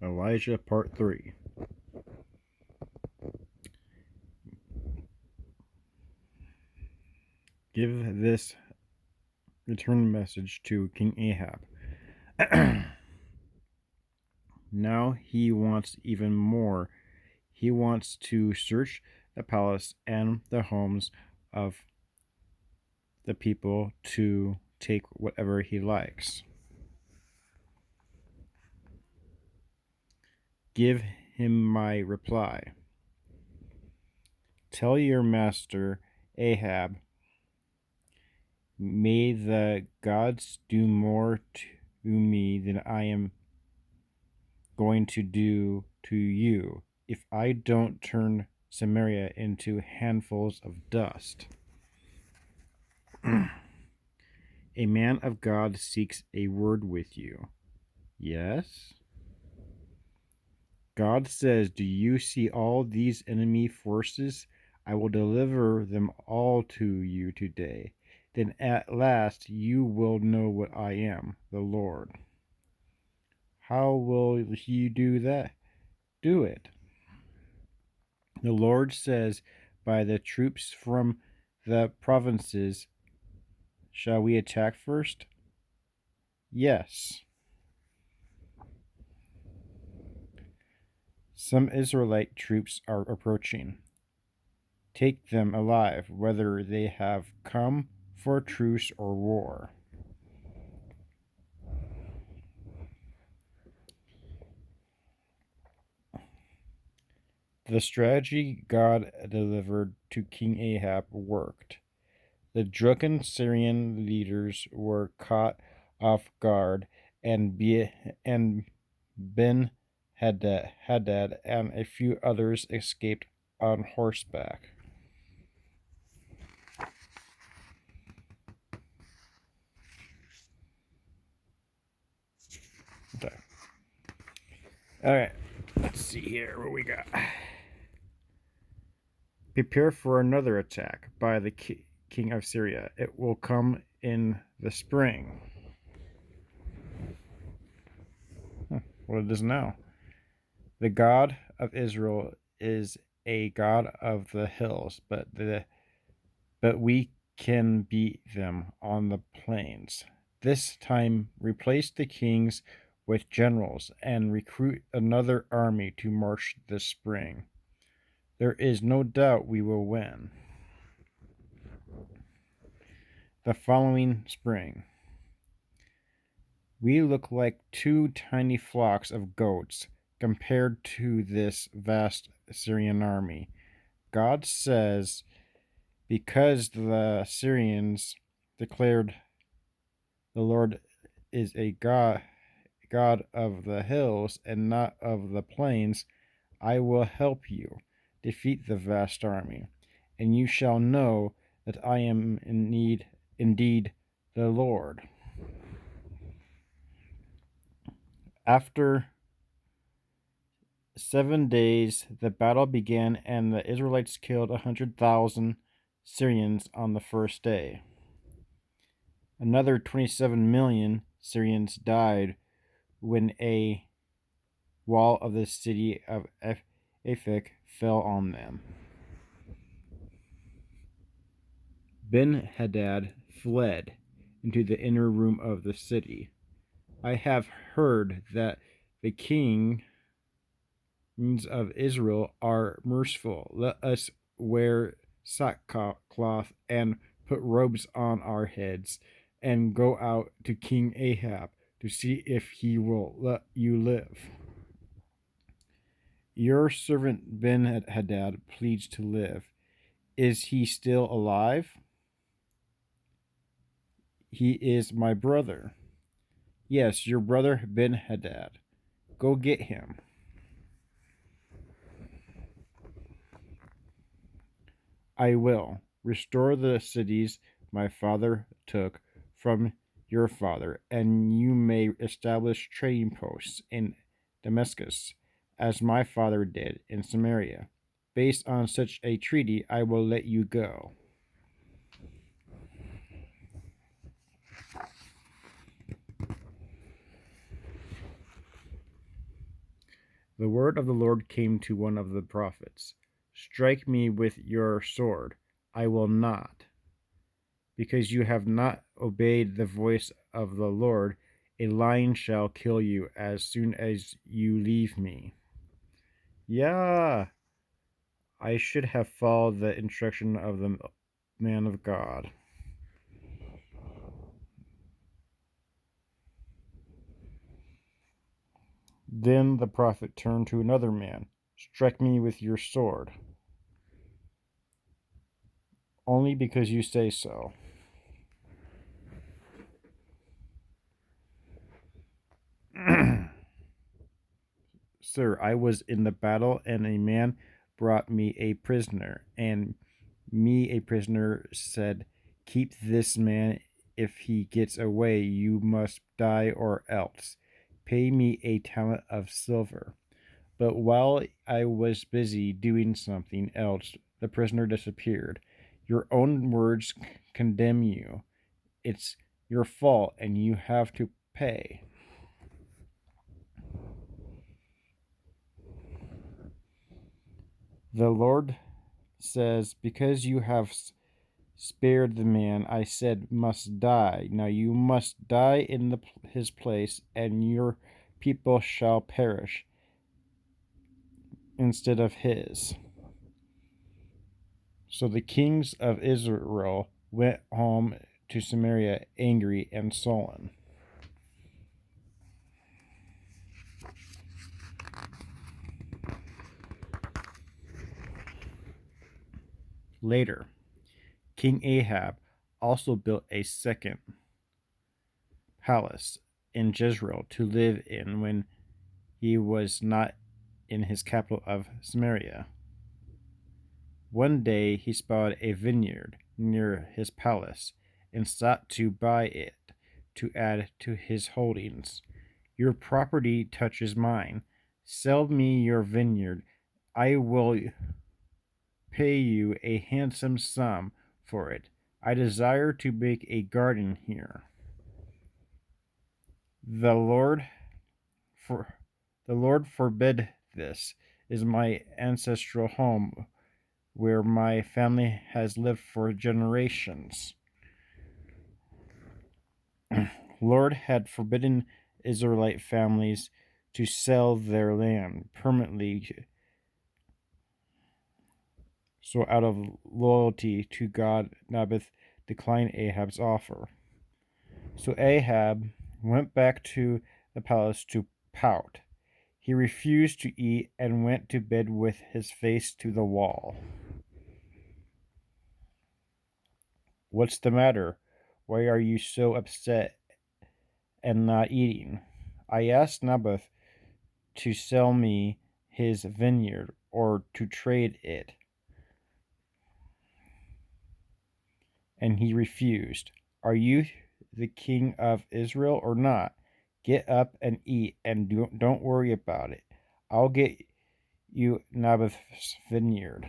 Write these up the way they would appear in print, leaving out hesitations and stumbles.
Elijah Part 3. Give this return message to King Ahab. Now he wants even more. He wants to search the palace and the homes of the people to take whatever he likes. Give him my reply. Tell your master Ahab, may the gods do more to me than I am going to do to you if I don't turn Samaria into handfuls of dust. A man of God seeks a word with you. Yes? God says, do you see all these enemy forces? I will deliver them all to you today. Then at last you will know what I am, the Lord. How will he do that? Do it. The Lord says, by the troops from the provinces, shall we attack first? Yes. Some Israelite troops are approaching. Take them alive, whether they have come for truce or war. The strategy God delivered to King Ahab worked. The drunken Syrian leaders were caught off guard, and Ben Hadad and a few others escaped on horseback. Okay. All right. Let's see here what we got. Prepare for another attack by the king of Syria. It will come in the spring. Well, it is now. The God of Israel is a God of the hills, but we can beat them on the plains. This time, replace the kings with generals and recruit another army to march this spring. There is no doubt we will win. The following spring, we look like two tiny flocks of goats compared to this vast Syrian army. God says, because the Syrians declared the Lord is a God of the hills and not of the plains, I will help you defeat the vast army, and you shall know that I am indeed the Lord. After 7 days, the battle began, and the Israelites killed 100,000 Syrians on the first day. Another 27 million Syrians died when a wall of the city of Aphek fell on them. Ben-Hadad fled into the inner room of the city. I have heard that the kings of Israel are merciful. Let us wear sackcloth and put robes on our heads and go out to King Ahab to see if he will let you live. Your servant Ben-Hadad pleads to live. Is he still alive? He is my brother. Yes, your brother Ben-Hadad. Go get him. I will restore the cities my father took from your father, and you may establish trading posts in Damascus, as my father did in Samaria. Based on such a treaty, I will let you go. The word of the Lord came to one of the prophets. Strike me with your sword. I will not. Because you have not obeyed the voice of the Lord, a lion shall kill you as soon as you leave me. Yeah, I should have followed the instruction of the man of God. Then the prophet turned to another man. Strike me with your sword. Only because you say so. Sir, I was in the battle, and a man brought me a prisoner, and me a prisoner said, Keep this man. If he gets away, you must die or else. Pay me a talent of silver. But while I was busy doing something else, the prisoner disappeared. Your own words condemn you. It's your fault, and you have to pay. The Lord says, Because you have spared the man I said must die, now you must die in his place, and your people shall perish instead of his. So the kings of Israel went home to Samaria angry and sullen. Later, King Ahab also built a second palace in Jezreel to live in when he was not in his capital of Samaria. One day he spotted a vineyard near his palace and sought to buy it to add to his holdings. Your property touches mine. Sell me your vineyard. I will pay you a handsome sum for it. I desire to make a garden here. The Lord for the Lord forbid this. Is my ancestral home where my family has lived for generations. Lord had forbidden Israelite families to sell their land permanently. So, out of loyalty to God, Naboth declined Ahab's offer. So, Ahab went back to the palace to pout. He refused to eat and went to bed with his face to the wall. What's the matter? Why are you so upset and not eating? I asked Naboth to sell me his vineyard or to trade it, and he refused. Are you the king of Israel or not? Get up and eat, and don't worry about it. I'll get you Naboth's vineyard.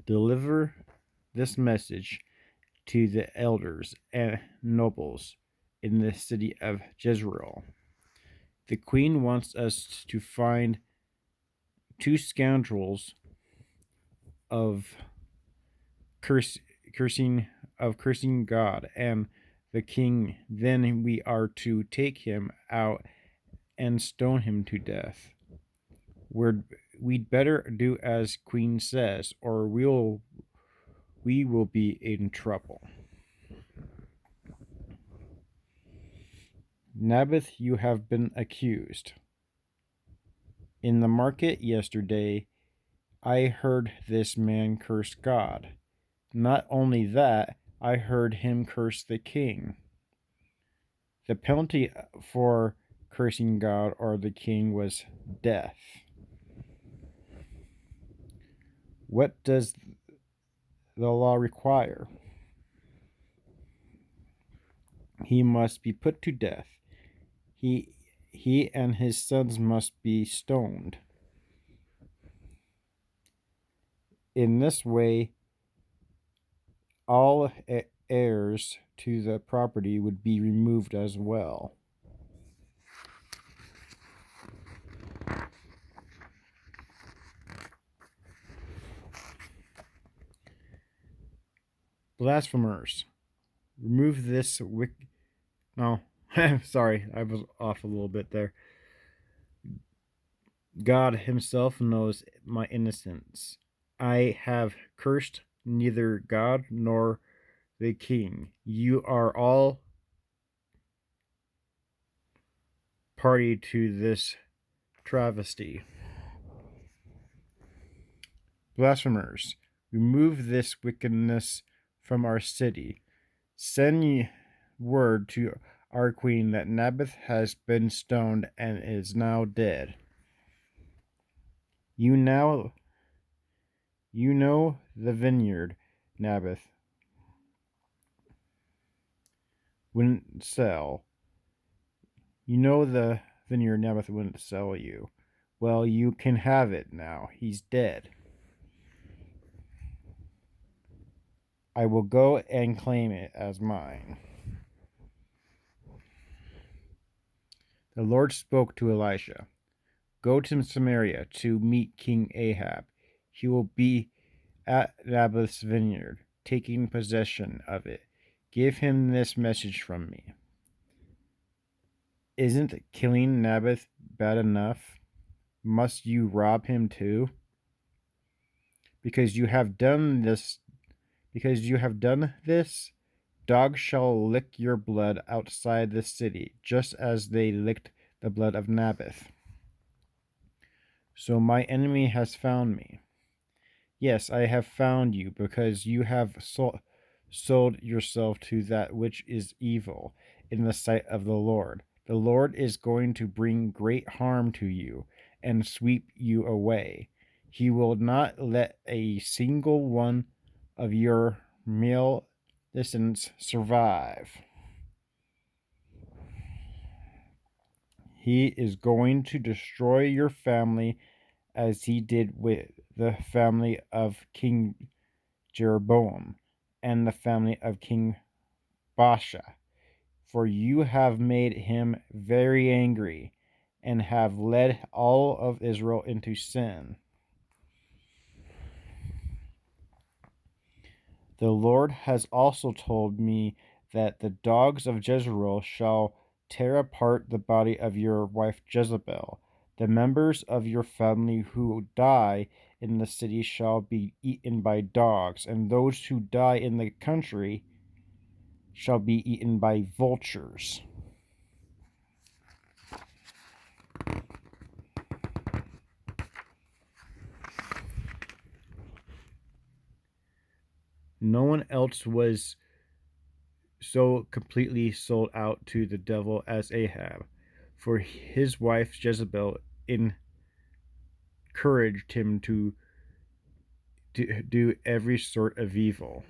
Deliver this message to the elders and nobles in the city of Jezreel. The queen wants us to find two scoundrels of cursing God and the king. Then we are to take him out and stone him to death. We'd better do as Queen says, or we will be in trouble. Naboth, you have been accused. In the market yesterday, I heard this man curse God. Not only that, I heard him curse the king. The penalty for cursing God or the king was death. What does the law require? He must be put to death. He and his sons must be stoned. In this way, all heirs to the property would be removed as well. Blasphemers. Remove this No, sorry, I was off a little bit there. God himself knows my innocence. I have cursed neither God nor the king. You are all party to this travesty. Blasphemers, remove this wickedness from our city. Send word to our queen that Naboth has been stoned and is now dead. You know the vineyard Naboth wouldn't sell. You know the vineyard Naboth wouldn't sell you. Well, you can have it now. He's dead. I will go and claim it as mine. The Lord spoke to Elisha. Go to Samaria to meet King Ahab. He will be at Naboth's vineyard, taking possession of it. Give him this message from me. Isn't killing Naboth bad enough? Must you rob him too? Because you have done this, dogs shall lick your blood outside the city, just as they licked the blood of Naboth. So my enemy has found me. Yes, I have found you, because you have sold yourself to that which is evil in the sight of the Lord. The Lord is going to bring great harm to you and sweep you away. He will not let a single one of your male descendants survive. He is going to destroy your family as he did with the family of King Jeroboam and the family of King Baasha. For you have made him very angry and have led all of Israel into sin. The Lord has also told me that the dogs of Jezreel shall tear apart the body of your wife Jezebel. The members of your family who die in the city shall be eaten by dogs, and those who die in the country shall be eaten by vultures. No one else was so completely sold out to the devil as Ahab, for his wife Jezebel encouraged him to do every sort of evil.